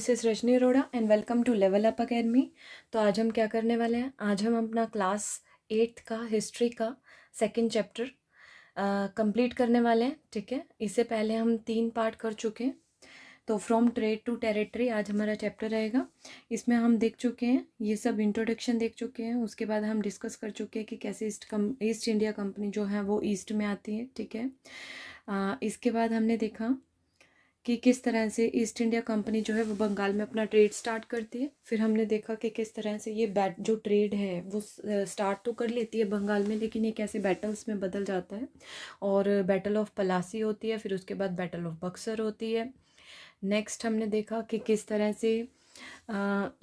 This is Rajni Arora and welcome to Level Up Academy. तो आज हम क्या करने वाले हैं, आज हम अपना क्लास 8th का हिस्ट्री का सेकंड चैप्टर कंप्लीट करने वाले हैं। ठीक है, इससे पहले हम 3 पार्ट कर चुके हैं। तो फ्रॉम ट्रेड टू टेरिटरी आज हमारा चैप्टर रहेगा। इसमें हम देख चुके हैं, ये सब इंट्रोडक्शन देख चुके हैं। उसके बाद हम डिस्कस कर चुके हैं कि कैसे ईस्ट इंडिया कंपनी जो है वो ईस्ट में आती है। ठीक है, इसके बाद हमने देखा कि किस तरह से ईस्ट इंडिया कंपनी जो है वो बंगाल में अपना ट्रेड स्टार्ट करती है। फिर हमने देखा कि किस तरह से ये जो ट्रेड है वो स्टार्ट तो कर लेती है बंगाल में, लेकिन ये कैसे बैटल्स में बदल जाता है। और बैटल ऑफ पलासी होती है, फिर उसके बाद बैटल ऑफ बक्सर होती है। नेक्स्ट हमने देखा कि किस तरह से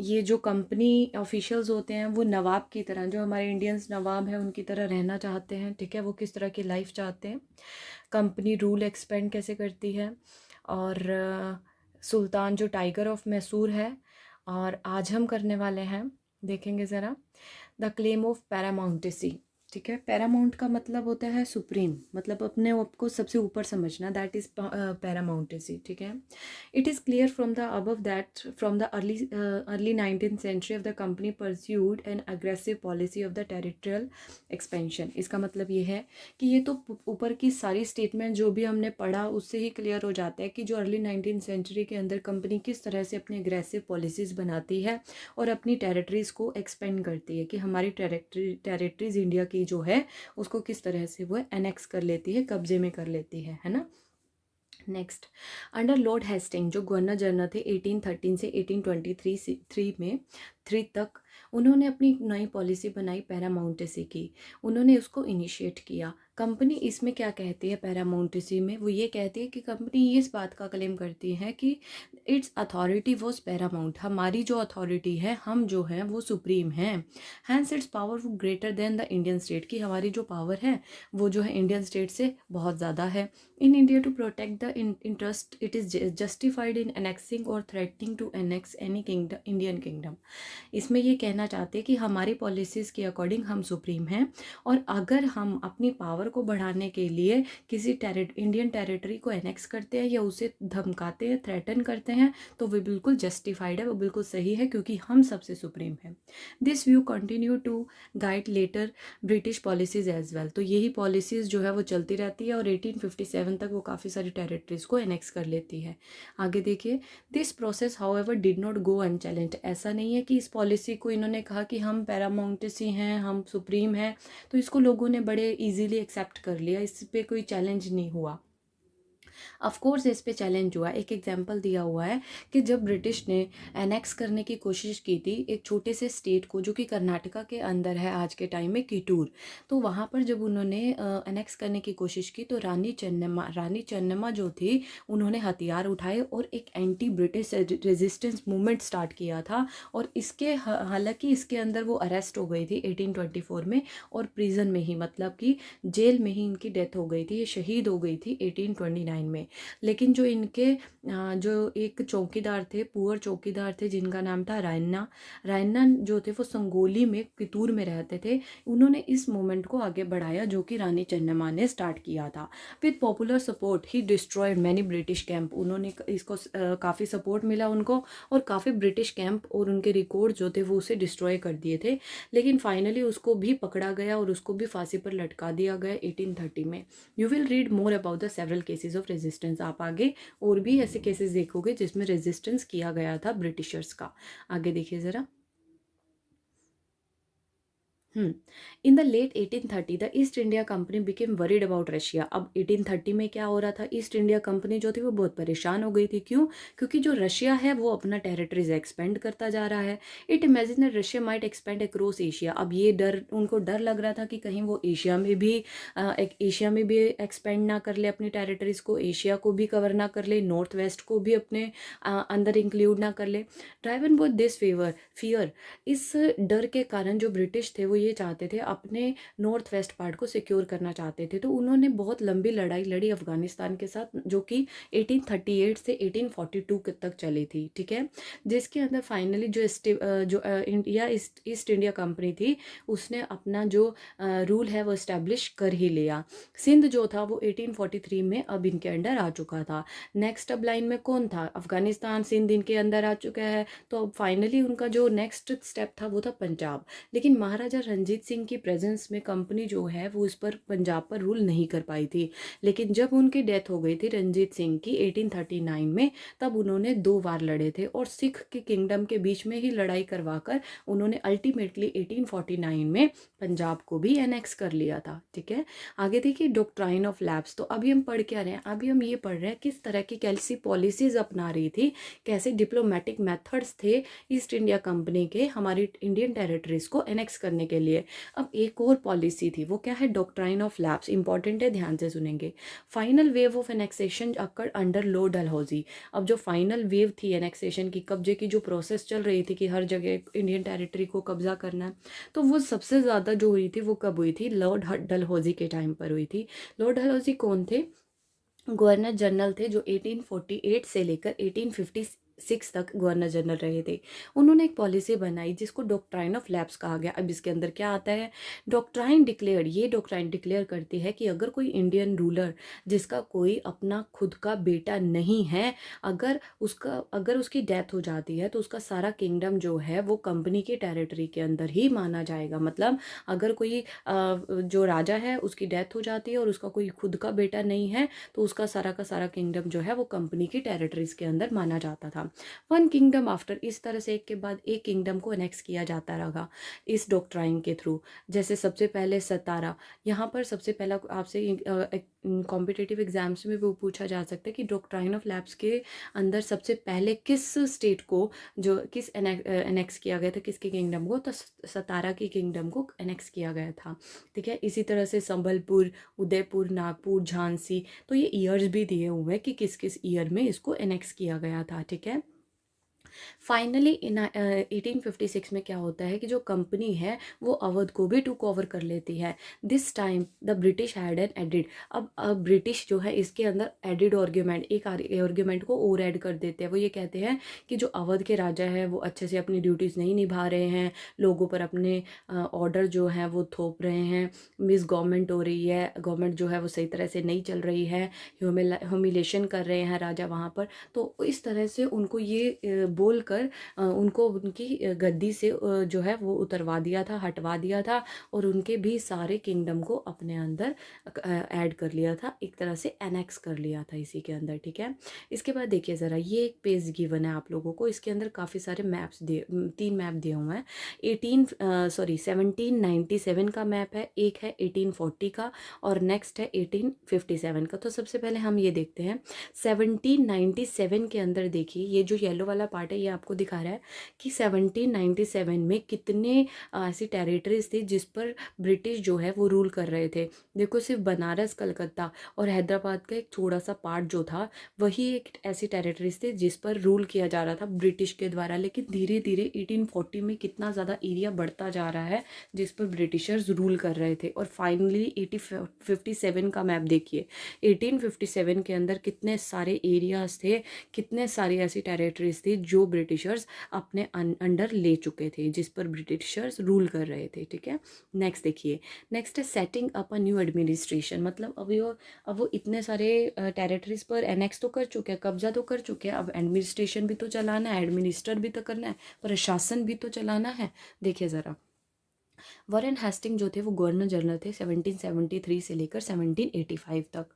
ये जो कंपनी ऑफिशियल्स होते हैं वो नवाब की तरह, जो हमारे इंडियंस नवाब हैं उनकी तरह रहना चाहते हैं। ठीक है, वो किस तरह की लाइफ चाहते हैं, कंपनी रूल एक्सपेंड कैसे करती है। और सुल्तान जो टाइगर ऑफ मैसूर है। और आज हम करने वाले हैं, देखेंगे ज़रा, द क्लेम ऑफ पैरामाउंटेसी। ठीक है, पैरामाउंट का मतलब होता है सुप्रीम, मतलब अपने आप को सबसे ऊपर समझना, दैट इज़ पैरामाउंटेसी। ठीक है, it is clear from the above that from the early 19th century of the company pursued an aggressive policy of the territorial expansion. इसका मतलब ये है कि ये तो ऊपर की सारी स्टेटमेंट जो भी हमने पढ़ा उससे ही क्लियर हो जाता है कि जो अर्ली 19th सेंचुरी के अंदर कंपनी किस तरह से अपनी अग्रेसिव पॉलिसीज़ बनाती है और अपनी टेरिटरीज़ को एक्सपेंड करती है, कि हमारी टेरिटरीज इंडिया की जो है उसको किस तरह से वो एनेक्स कर लेती है, कब्जे में कर लेती है ना। नेक्स्ट, अंडर लॉर्ड हेस्टिंग जो गवर्नर जनरल थे 1813 से 1823 में 3 तक, उन्होंने अपनी नई पॉलिसी बनाई पैरामाउंटेसी की, उन्होंने उसको इनिशिएट किया। कंपनी इसमें क्या कहती है पैरामाउंटेसी में, वो ये कहती है कि कंपनी इस बात का क्लेम करती है कि इट्स अथॉरिटी वॉज पैरामाउंट, हमारी जो अथॉरिटी है, हम जो हैं वो सुप्रीम हैं। Hence its power greater than the Indian state, की हमारी जो पावर है वो जो है इंडियन स्टेट से बहुत ज़्यादा है। In India to protect the interest it is justified in annexing or threatening to annex any kingdom Indian kingdom. इसमें ये कहना चाहते हैं कि हमारी पॉलिसीज़ के अकॉर्डिंग हम सुप्रीम हैं, और अगर हम अपनी पावर को बढ़ाने के लिए किसी इंडियन टेरिटरी को एनेक्स करते हैं या उसे धमकाते हैं, थ्रेटन करते हैं, तो वो बिल्कुल जस्टिफाइड है, वो बिल्कुल सही है, क्योंकि हम सबसे सुप्रीम हैं। This view continue to guide later British policies as well. तो यही पॉलिसीज़ जो है वो चलती रहती है और 1857 तक वो काफ़ी सारी टेरिटरीज को एनेक्स कर लेती है। आगे देखिए, this process however did not go unchallenged. ऐसा नहीं है कि इस पॉलिसी को इन्होंने कहा कि हम पैरामाउंटेसी हैं, हम सुप्रीम हैं, तो इसको लोगों ने बड़े इजीली एक्सेप्ट कर लिया, इस पे कोई चैलेंज नहीं हुआ। ऑफ कोर्स इस पे चैलेंज हुआ। एक एग्जांपल दिया हुआ है कि जब ब्रिटिश ने एनेक्स करने की कोशिश की थी एक छोटे से स्टेट को जो कि कर्नाटका के अंदर है आज के टाइम में, किटूर, तो वहाँ पर जब उन्होंने एनेक्स करने की कोशिश की तो रानी चन्नम्मा जो थी, उन्होंने हथियार उठाए और एक anti British resistance movement start किया था। और इसके हालांकि इसके अंदर वो अरेस्ट हो गई थी 1824 में, और प्रिजन में ही, मतलब कि जेल में ही इनकी डेथ हो गई थी, ये शहीद हो गई थी 1829 में। लेकिन जो इनके जो एक चौकीदार थे, पुअर चौकीदार थे, जिनका नाम था रायन्ना जो थे वो संगोली में, कितूर में रहते थे, उन्होंने इस मूवमेंट को आगे बढ़ाया जो कि रानी चन्नम्मा ने स्टार्ट किया था। With popular support he destroyed many British camp. उन्होंने इसको काफ़ी सपोर्ट मिला उनको, और काफ़ी ब्रिटिश कैंप और उनके रिकॉर्ड जो थे वो उसे डिस्ट्रॉय कर दिए थे। लेकिन फाइनली उसको भी पकड़ा गया और उसको भी फांसी पर लटका दिया गया 1830 में। You will read more about the several cases of resistance. आप आगे और भी ऐसे केसेस देखोगे जिसमें रेजिस्टेंस किया गया था ब्रिटिशर्स का। आगे देखिए ज़रा। In the late 1830 the East India Company became worried about Russia. अब 1830 में क्या हो रहा था, ईस्ट इंडिया कंपनी जो थी वो बहुत परेशान हो गई थी। क्यों? क्योंकि जो रशिया है वो अपना टेरिटरीज एक्सपेंड करता जा रहा है। It imagine that Russia might expand across Asia. अब ये डर, उनको डर लग रहा था कि कहीं वो एशिया में भी एक्सपेंड ना कर ले अपनी टेरिटरीज को, एशिया को भी कवर ना कर ले, नॉर्थ वेस्ट को भी अपने अंदर इंक्लूड ना कर ले। ड्राइवन बोथ दिस फियर, इस डर के कारण जो ब्रिटिश थे वो ये चाहते थे अपने नॉर्थ वेस्ट पार्ट को सिक्योर करना चाहते थे, तो उन्होंने बहुत लंबी लड़ाई लड़ी अफ़गानिस्तान के साथ, जो कि 1838 से 1842 तक चली थी, ठीक है। जिसके अंदर फाइनली जो इंडिया ईस्ट इंडिया कंपनी थी, उसने अपना जो रूल है वो इस्टेब्लिश कर ही लिया। सिंध जो था वो 1843 में अब इनके अंडर आ चुका था। नेक्स्ट अब लाइन में कौन था? अफगानिस्तान, सिंध इनके अंदर आ चुका है, तो अब फाइनली उनका जो नेक्स्ट स्टेप था वो था पंजाब। लेकिन महाराजा रंजीत सिंह की प्रेजेंस में कंपनी जो है वो इस पर पंजाब पर रूल नहीं कर पाई थी। लेकिन जब उनकी डेथ हो गई थी रंजीत सिंह की 1839 में, तब उन्होंने 2 बार लड़े थे और सिख के किंगडम के बीच में ही लड़ाई करवाकर उन्होंने अल्टीमेटली 1849 में पंजाब को भी एनेक्स कर लिया था, ठीक है। आगे देखिए डॉक्ट्राइन ऑफ लैप्स। तो अभी हम पढ़ क्या रहे हैं? अभी हम ये पढ़ रहे हैं किस तरह की कैसी पॉलिसीज अपना रही थी, कैसे डिप्लोमेटिक मेथड्स थे ईस्ट इंडिया कंपनी के हमारी इंडियन टेरिटरीज को एनेक्स करने के लिए। अब एक और पॉलिसी थी, वो क्या है? Doctrine of lapse. इंपॉर्टेंट है, ध्यान से सुनेंगे। Final wave of annexation occurred under Lord Dalhousie. अब जो फाइनल वेव थी एनेक्सेशन की, कब्जे की जो प्रोसेस चल रही थी कि हर जगह इंडियन टेरिटरी को कब्जा करना है, तो वो सबसे ज़्यादा जो हुई थी वो कब हुई थी? लॉर्ड डलहौजी के टाइम पर हुई थी। लॉर्ड डलहौजी कौन थे? गवर्नर जनरल थे, जो 1848 से लेकर 1856 तक गवर्नर जनरल रहे थे। उन्होंने एक पॉलिसी बनाई जिसको डॉक्ट्राइन ऑफ लैप्स कहा गया। अब इसके अंदर क्या आता है? डॉक्ट्राइन डिक्लेयर, ये डॉक्ट्राइन डिक्लेयर करती है कि अगर कोई इंडियन रूलर जिसका कोई अपना खुद का बेटा नहीं है, अगर उसकी डेथ हो जाती है, तो उसका सारा किंगडम जो है वो कंपनी के टेरिटरी के अंदर ही माना जाएगा। मतलब अगर कोई जो राजा है उसकी डेथ हो जाती है और उसका कोई खुद का बेटा नहीं है, तो उसका सारा का सारा किंगडम जो है वो कंपनी की टेरिटरीज के अंदर माना जाता था। वन किंगडम आफ्टर, इस तरह से एक के बाद एक किंगडम को एनेक्स किया जाता रहा इस डॉक्ट्राइन के थ्रू। जैसे सबसे पहले सतारा, यहाँ पर सबसे पहला आपसे कॉम्पिटिटिव एग्जाम्स में वो पूछा जा सकता है कि डॉक्ट्राइन ऑफ लैप्स के अंदर सबसे पहले किस स्टेट को जो किस एनेक्स किया गया था, किसके किंगडम को? तो सतारा की किंगडम को एनेक्स किया गया था, ठीक है। इसी तरह से संबलपुर, उदयपुर, नागपुर, झांसी, तो ये ईयर्स भी दिए हुए हैं कि किस किस ईयर में इसको एनेक्स किया गया था, ठीक है। फाइनली 1856 में क्या होता है कि जो कंपनी है वो अवध को भी टुक ओवर कर लेती है। This time the British had an added, अब ब्रिटिश जो है इसके अंदर एडिड आर्ग्यूमेंट, एक आर्ग्यूमेंट को और ऐड कर देते हैं। वो ये कहते हैं कि जो अवध के राजा है वो अच्छे से अपनी ड्यूटीज़ नहीं निभा रहे हैं, लोगों पर अपने ऑर्डर जो हैं वो थोप रहे हैं, मिस गवर्नमेंट हो रही है, गवर्नमेंट जो है वो सही तरह से नहीं चल रही है, ह्यूमिलेशन कर रहे हैं राजा वहाँ पर। तो इस तरह से उनको ये बोलकर उनको उनकी गद्दी से जो है वो उतरवा दिया था, हटवा दिया था, और उनके भी सारे किंगडम को अपने अंदर ऐड कर लिया था, एक तरह से एनेक्स कर लिया था इसी के अंदर, ठीक है। इसके बाद देखिए ज़रा, ये एक पेज गिवन है आप लोगों को, इसके अंदर काफ़ी सारे मैप्स दिए, 3 मैप दिए हुए हैं। 1797 का मैप है, एक है 1840 का, और नेक्स्ट है 1857 का। तो सबसे पहले हम ये देखते हैं 1797 के अंदर। देखिए ये जो येलो वाला पार्ट है ये आपको दिखा रहा है कि 1797 में कितने ऐसी टेरिटरीज थी जिस पर ब्रिटिश जो है वो रूल कर रहे थे। देखो सिर्फ बनारस, कलकत्ता और हैदराबाद का एक थोड़ा सा पार्ट जो था वही एक ऐसी टेरिटरीज थी जिस पर रूल किया जा रहा था ब्रिटिश के द्वारा। लेकिन धीरे धीरे 1840 में कितना ज़्यादा एरिया बढ़ता जा रहा है जिस पर ब्रिटिशर्स रूल कर रहे थे। और फाइनली 1857 का मैप देखिए, 1857 के अंदर कितने सारे एरियाज थे, कितने सारी ऐसी टेरिटरीज थी जो ब्रिटिशर्स अपने अंडर ले चुके थे, जिस पर ब्रिटिशर्स रूल कर रहे थे, ठीक है। नेक्स्ट देखिए, नेक्स्ट है setting up a new administration. मतलब अब वो इतने सारे टेरिटरीज पर एनेक्स तो कर चुके हैं, कब्जा तो कर चुके हैं, अब एडमिनिस्ट्रेशन भी तो चलाना है, एडमिनिस्टर भी तो करना है, प्रशासन भी तो चलाना है। देखिए ज़रा, वॉरेन हेस्टिंग जो थे वो गवर्नर जनरल थे 1773 से लेकर 1785 तक।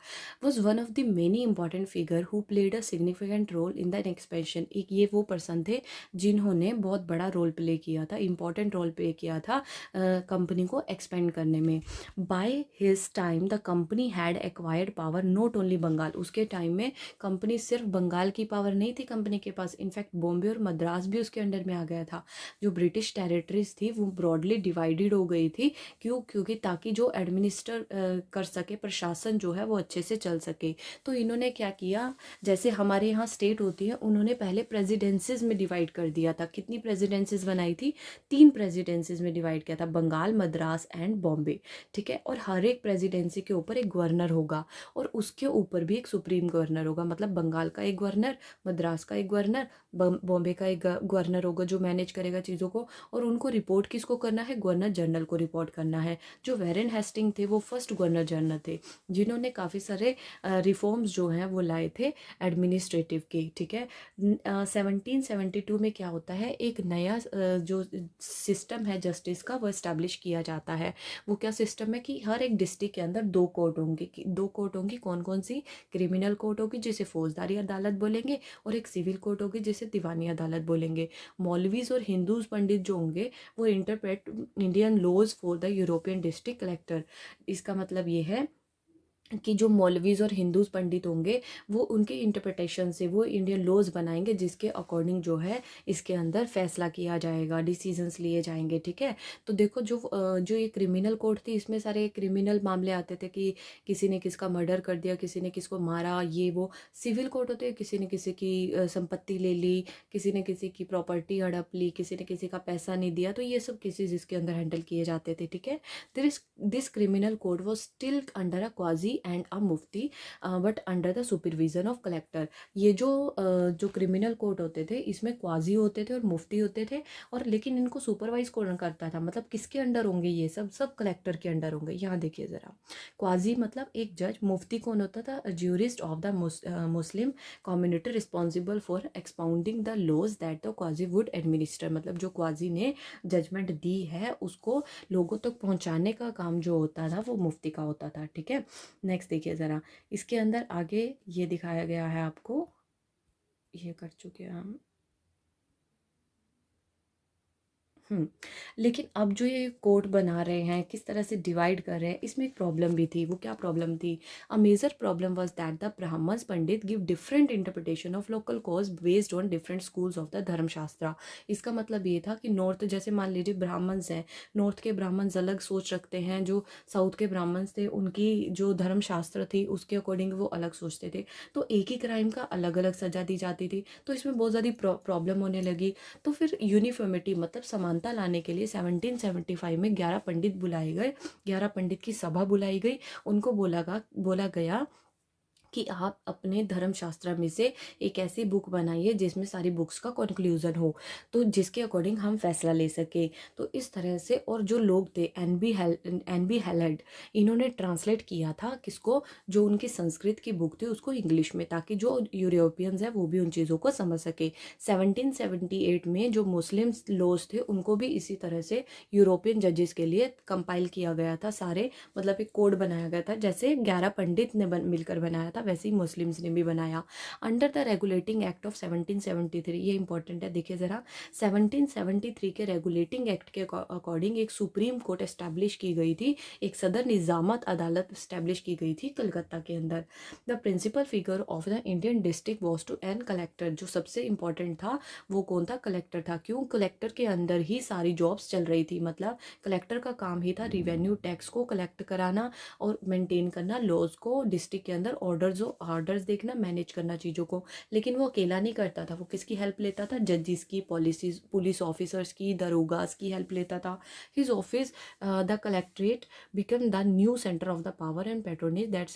Was one of the many important figure who played a significant role in the expansion. एक ये वो पर्सन थे जिन्होंने बहुत बड़ा रोल प्ले किया था, इंपॉर्टेंट रोल प्ले किया था कंपनी को एक्सपेंड करने में। By his time the company had acquired power not only Bengal. उसके टाइम में कंपनी सिर्फ बंगाल की पावर नहीं थी कंपनी के पास, इनफैक्ट बॉम्बे और मद्रास भी उसके अंडर में आ गया था। जो ब्रिटिश टेरिटरीज थी वो ब्रॉडली डिवाइड डिवाइडेड हो गई थी। क्यों? क्योंकि ताकि जो एडमिनिस्टर कर सके, प्रशासन जो है वो अच्छे से चल सके। तो इन्होंने क्या किया, जैसे हमारे यहाँ स्टेट होती है, उन्होंने पहले प्रेसिडेंसीज में डिवाइड कर दिया था। कितनी प्रेसिडेंसीज बनाई थी? 3 प्रेसिडेंसीज में डिवाइड किया था, बंगाल, मद्रास एंड बॉम्बे। ठीक है, और हर एक प्रेसिडेंसी के ऊपर एक गवर्नर होगा और उसके ऊपर भी एक सुप्रीम गवर्नर होगा। मतलब बंगाल का एक गवर्नर, मद्रास का एक गवर्नर, बॉम्बे का एक गवर्नर होगा जो मैनेज करेगा चीज़ों को। और उनको रिपोर्ट किसको करना है? गवर्नर जनरल को रिपोर्ट करना है। जो वेरेन हेस्टिंग थे वो फर्स्ट गवर्नर जनरल थे, जिन्होंने काफ़ी सारे रिफॉर्म्स जो हैं वो लाए थे एडमिनिस्ट्रेटिव के। ठीक है, 1772 में क्या होता है, एक नया जो सिस्टम है जस्टिस का वो इस्टेब्लिश किया जाता है। वो क्या सिस्टम है कि हर एक डिस्ट्रिक्ट के अंदर 2 कोर्ट होंगे। दो कोर्ट होंगी, कौन कौन सी? क्रिमिनल कोर्ट होगी जिसे फौजदारी अदालत बोलेंगे, और एक सिविल कोर्ट होगी जिसे दीवानी अदालत बोलेंगे। मौलवीज और हिंदूज पंडित जो होंगे वो interpret Indian laws for the European district collector. इसका मतलब ये है कि जो मौलवीज और हिंदूज पंडित होंगे वो उनके इंटरप्रिटेशन से वो इंडियन लॉज बनाएंगे, जिसके अकॉर्डिंग जो है इसके अंदर फैसला किया जाएगा, डिसीजंस लिए जाएंगे। ठीक है, तो देखो जो ये क्रिमिनल कोर्ट थी, इसमें सारे क्रिमिनल मामले आते थे कि किसी ने किसका मर्डर कर दिया, किसी ने किसको मारा, ये वो। सिविल कोर्ट होते हैं, किसी ने किसी की संपत्ति ले ली, किसी ने किसी की प्रॉपर्टी हड़प ली, किसी ने किसी का पैसा नहीं दिया, तो ये सब केसेस इसके अंदर हैंडल किए जाते थे। ठीक है, this criminal code was still under a quasi and a Mufti, but under the supervision of collector. ये जो क्रिमिनल कोर्ट होते थे इसमें क्वाजी होते थे और मुफ्ती होते थे, और लेकिन इनको सुपरवाइज कौन करता था? मतलब किसके अंडर होंगे ये सब? सब कलेक्टर के अंडर होंगे। यहाँ देखिए ज़रा, क्वाजी मतलब एक जज, मुफ्ती कौन होता था? Jurist of the Muslim community responsible for expounding the laws that the qazi would administer. मतलब जो क्वाजी ने जजमेंट दी है उसको लोगों तक पहुंचाने का काम जो होता था वो मुफ्ती का होता था। ठीक है, नेक्स्ट देखिए ज़रा, इसके अंदर आगे ये दिखाया गया है आपको, ये कर चुके हैं हम। लेकिन अब जो ये कोर्ट बना रहे हैं, किस तरह से डिवाइड कर रहे हैं, इसमें एक प्रॉब्लम भी थी। वो क्या प्रॉब्लम थी? A major problem was that the Brahmans pandit give different interpretation of local cause based on different schools of the Dharmashastra. इसका मतलब ये था कि नॉर्थ, जैसे मान लीजिए ब्राह्मण्स हैं, नॉर्थ के ब्राह्मण्स अलग सोच रखते हैं, जो साउथ के ब्राह्मण्स थे उनकी जो धर्मशास्त्र थी उसके अकॉर्डिंग वो अलग सोचते थे। तो एक ही क्राइम का अलग अलग सजा दी जाती थी, तो इसमें बहुत ज़्यादा प्रॉब्लम होने लगी। तो फिर यूनिफॉर्मिटी मतलब समानता लाने के लिए 1775 में 11 पंडित बुलाए गए, 11 पंडित की सभा बुलाई गई। उनको बोला गया कि आप अपने धर्मशास्त्र में से एक ऐसी बुक बनाइए जिसमें सारी बुक्स का कंक्लूजन हो, तो जिसके अकॉर्डिंग हम फैसला ले सके। तो इस तरह से, और जो लोग थे एन बी हेलड, इन्होंने ट्रांसलेट किया था किसको? जो उनकी संस्कृत की बुक थी उसको इंग्लिश में, ताकि जो यूरोपियंस हैं वो भी उन चीज़ों को समझ सके। 1778 में जो मुस्लिम लॉज थे उनको भी इसी तरह से यूरोपियन जजेस के लिए कंपाइल किया गया था सारे, मतलब एक कोड बनाया गया था। जैसे 11 पंडित ने मिलकर बनाया था, वैसे ही मुस्लिम्स ने भी बनाया। Under the regulating act of 1773, ये इंपॉर्टेंट है, देखिए ज़रा, 1773 के रेगुलेटिंग एक्ट के अकॉर्डिंग एक सुप्रीम कोर्ट एस्टैब्लिश की गई थी, एक सदर निजामत अदालत एस्टैब्लिश की गई थी कलकत्ता के अंदर। The principal figure of the Indian district was to an collector. जो सबसे इंपॉर्टेंट था वो कौन था? कलेक्टर था। क्यों? कलेक्टर के अंदर ही सारी जॉब्स चल रही थी। मतलब कलेक्टर का काम ही था रिवेन्यू टैक्स को कलेक्ट कराना और मेंटेन करना, लॉज को, डिस्ट्रिक्ट के अंदर ऑर्डर्स देखना, मैनेज करना चीज़ों को। लेकिन वो अकेला नहीं करता था, वो किसकी हेल्प लेता था? जजेस की, पुलिस ऑफिसर्स की, दरोगास की हेल्प लेता था। His office the collectorate become the new centre of the power and patronage that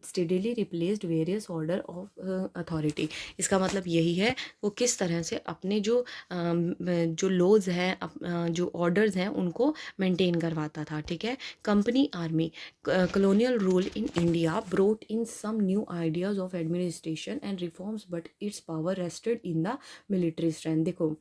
steadily replaced various order of authority. इसका मतलब यही है, वो किस तरह से अपने जो लॉज हैं, जो ऑर्डर्स हैं उनको मेंटेन करवाता था। ठीक है, company army, colonial rule in India brought in some new ideas of administration and reforms, but its power rested in the military strength। देखो,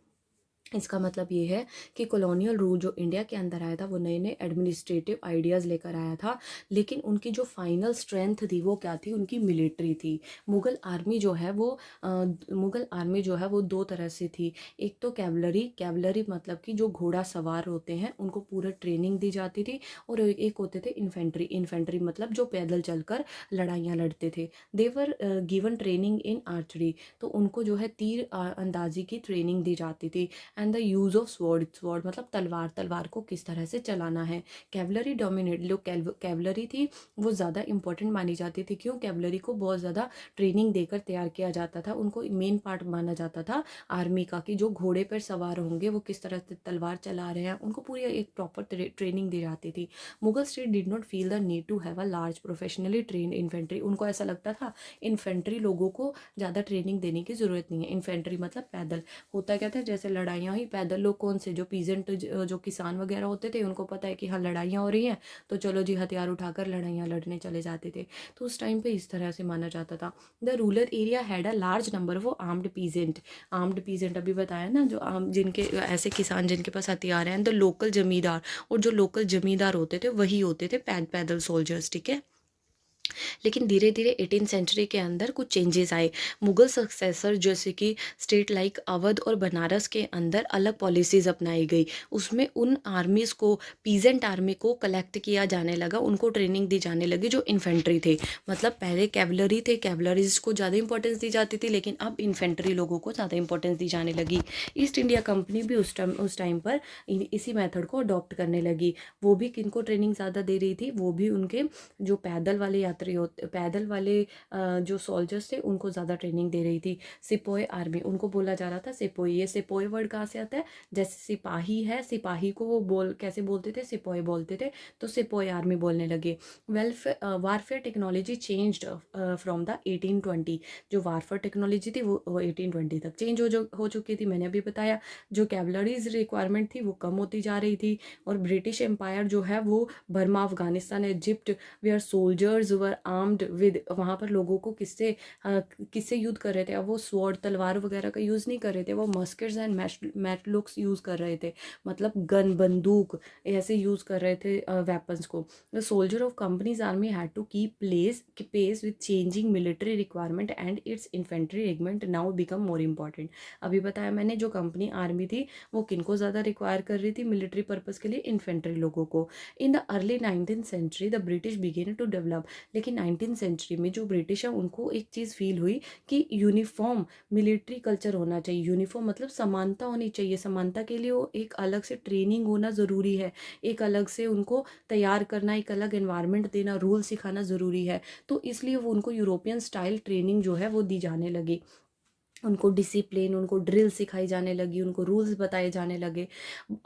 इसका मतलब ये है कि कॉलोनियल रूल जो इंडिया के अंदर आया था वो नए नए एडमिनिस्ट्रेटिव आइडियाज़ लेकर आया था, लेकिन उनकी जो फाइनल स्ट्रेंथ थी वो क्या थी? उनकी मिलिट्री थी। मुगल आर्मी जो है वो दो तरह से थी। एक तो कैवलरी मतलब कि जो घोड़ा सवार होते हैं उनको पूरा ट्रेनिंग दी जाती थी, और एक होते थे इन्फेंट्री मतलब जो पैदल चलकर लड़ाइयाँ लड़ते थे। They were given training in archery, तो उनको जो है तीर अंदाजी की ट्रेनिंग दी जाती थी। And the use of sword मतलब तलवार को किस तरह से चलाना है। कैवलरी डोमिनेट, जो कैवलरी थी वो ज़्यादा इंपॉर्टेंट मानी जाती थी। क्यों? कैवलरी को बहुत ज़्यादा ट्रेनिंग देकर तैयार किया जाता था, उनको मेन पार्ट माना जाता था आर्मी का, कि जो घोड़े पर सवार होंगे वो किस तरह से तलवार चला रहे हैं, उनको पूरी एक प्रॉपर ट्रेनिंग दी जाती थी। Mughal state did not feel the need to have a large professionally train infantry. उनको ऐसा लगता था इन्फेंट्री लोगों को ज़्यादा ट्रेनिंग देने की ज़रूरत नहीं है। इन्फेंट्री मतलब पैदल। होता क्या था, जैसे लड़ाइयाँ ही पैदल लोग कौन से, जो पीजेंट जो किसान वगैरह होते थे, उनको पता है कि हाँ लड़ाइयाँ हो रही हैं तो चलो जी हथियार उठाकर लड़ाइयाँ लड़ने चले जाते थे। तो उस टाइम पे इस तरह से माना जाता था। The rural area had a large number of armed peasant अभी बताया ना, जो आम जिनके ऐसे किसान जिनके पास हथियार हैं, द लोकल जमींदार, और जो लोकल जमींदार होते थे वही होते थे पैदल सोल्जर्स, ठीक है। लेकिन धीरे धीरे 18th सेंचुरी के अंदर कुछ चेंजेस आए। मुगल सक्सेसर जैसे कि स्टेट लाइक अवध और बनारस के अंदर अलग पॉलिसीज़ अपनाई गई। उसमें उन आर्मीज़ को, पीजेंट आर्मी को कलेक्ट किया जाने लगा, उनको ट्रेनिंग दी जाने लगी जो इन्फेंट्री थे। मतलब पहले कैवलरी थे, कैवलरीज को ज़्यादा इंपॉर्टेंस दी जाती थी, लेकिन अब इन्फेंट्री लोगों को ज़्यादा इंपॉर्टेंस दी जाने लगी। ईस्ट इंडिया कंपनी भी उस टाइम पर इसी मेथड को अडॉप्ट करने लगी। वो भी किनको ट्रेनिंग ज़्यादा दे रही थी, वो भी उनके जो पैदल वाले यात्री होते, पैदल वाले जो सोल्जर्स थे उनको ज़्यादा ट्रेनिंग दे रही थी। सिपोय आर्मी, उनको बोला जा रहा था सिपोय। ये सिपोय वर्ड कहाँ से आता है? जैसे सिपाही है, सिपाही को वो कैसे बोलते थे? सिपोय बोलते थे, तो सिपोय आर्मी बोलने लगे। Warfare technology changed from the 1820। जो वारफेयर टेक्नोलॉजी थी वो 1820 तक चेंज हो चुकी थी, मैंने अभी बताया। जो कैवलरीज रिक्वायरमेंट थी वो कम होती जा रही थी, और ब्रिटिश एम्पायर जो है वो Burma, Afghanistan, Egypt, where soldiers were armed with, वहाँ पर लोगों को किससे युद्ध कर रहे थे? अब वो स्वॉर्ड, तलवार वगैरह का यूज़ नहीं कर रहे थे, वो मस्केट्स एंड मैटलॉक्स यूज़ कर रहे थे, मतलब गन, बंदूक ऐसे यूज़ कर रहे थे वेपन्स को। The soldier of company's army had to keep pace with changing military requirement and its infantry regiment now become more important. अभी बताया मैंने, जो कंपनी आर्मी थी वो किनको ज़्यादा रिक्वायर कर रही थी मिलिट्री पर्पज़ के लिए? इन्फेंट्री लोगों को। In the early 19th century the British began to develop. लेकिन 19th सेंचुरी में जो ब्रिटिश है उनको एक चीज़ फील हुई कि यूनिफॉर्म मिलिट्री कल्चर होना चाहिए। यूनिफॉर्म मतलब समानता होनी चाहिए। समानता के लिए वो एक अलग से ट्रेनिंग होना ज़रूरी है, एक अलग से उनको तैयार करना, एक अलग एनवायरनमेंट देना, रूल सिखाना ज़रूरी है। तो इसलिए वो उनको यूरोपियन स्टाइल ट्रेनिंग जो है वो दी जाने लगी। उनको डिसिप्लिन, उनको ड्रिल सिखाई जाने लगी, उनको रूल्स बताए जाने लगे।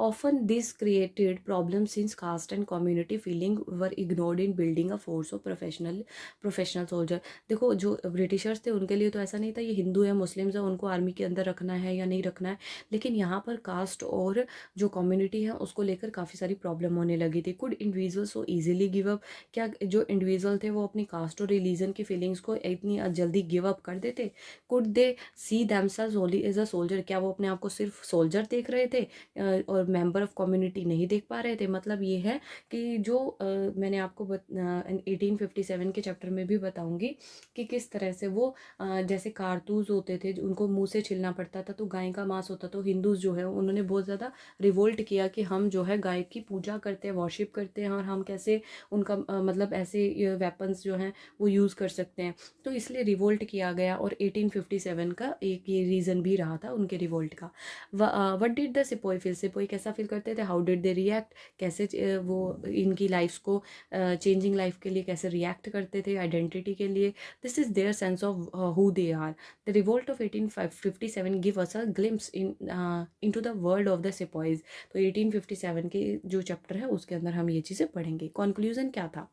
Often this created problem since caste and community feeling were ignored in building a force of professional soldier. देखो, जो ब्रिटिशर्स थे उनके लिए तो ऐसा नहीं था ये हिंदू है, मुस्लिम्स है, उनको आर्मी के अंदर रखना है या नहीं रखना है। लेकिन यहाँ पर कास्ट और जो कम्युनिटी है उसको लेकर काफ़ी सारी प्रॉब्लम होने लगी थी। Could individual so easily give up? क्या जो इंडिविजुअल थे वो अपनी कास्ट और रिलीजन की फीलिंग्स को इतनी जल्दी गिव अप कर देते? Could they see themselves only as a soldier? क्या वो अपने आप को सिर्फ सोल्जर देख रहे थे और मेंबर ऑफ कम्युनिटी नहीं देख पा रहे थे? मतलब ये है कि जो मैंने आपको 1857 के चैप्टर में भी बताऊंगी कि किस तरह से वो जैसे कारतूस होते थे उनको मुंह से छिलना पड़ता था, तो गाय का मांस होता, तो हिंदूज जो है उन्होंने बहुत ज़्यादा रिवोल्ट किया कि हम जो है गाय की पूजा करते हैं, वॉरशिप करते हैं, और हम कैसे उनका मतलब ऐसे वेपन्स जो हैं वो यूज़ कर सकते हैं। तो इसलिए रिवोल्ट किया गया, और 1857 का एक ये रीज़न भी रहा था उनके रिवोल्ट का। What did the sepoy feel? Sepoy कैसा फील करते थे? How did they react? कैसे वो इनकी लाइफ्स को चेंजिंग लाइफ के लिए कैसे रिएक्ट करते थे, आइडेंटिटी के लिए? This is their sense of who they are. The revolt of 1857 give us a glimpse into the world of the sepoys. तो 1857 के जो चैप्टर है उसके अंदर हम ये चीज़ें पढ़ेंगे। कंक्लूजन क्या था?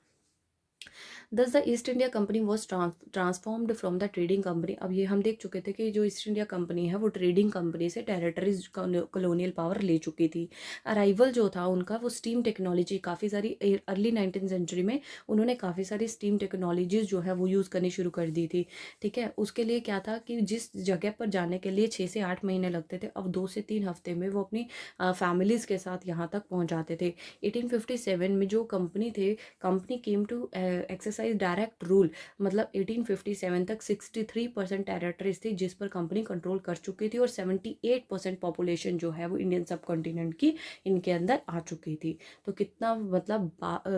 दस the East India company was transformed from the trading company. अब ये हम देख चुके थे कि जो ईस्ट इंडिया कंपनी है वो ट्रेडिंग कंपनी से टेरिटरीज कॉलोनियल पावर ले चुकी थी। अराइवल जो था उनका वो स्टीम टेक्नोलॉजी, काफ़ी सारी अर्ली 19th सेंचुरी में उन्होंने काफ़ी सारी स्टीम टेक्नोलॉजीज जो है वो यूज़ करनी शुरू कर दी थी। ठीक है, उसके लिए क्या था कि जिस जगह पर जाने के लिए 6 से 8 महीने लगते थे, अब 2 से 3 हफ्ते में वो अपनी फैमिलीज़ के साथ यहाँ तक पहुँच जाते थे। 1857 में जो company came to exercise direct rule, मतलब 1857 तक 63% टेरिटरीज थी जिस पर कंपनी कंट्रोल कर चुकी थी, और 78% पॉपुलेशन जो है वो इंडियन सब कॉन्टिनेंट की इनके अंदर आ चुकी थी। तो कितना मतलब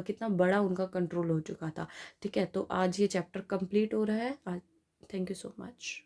कितना बड़ा उनका कंट्रोल हो चुका था। ठीक है, तो आज ये चैप्टर कंप्लीट हो रहा है। Thank you so much.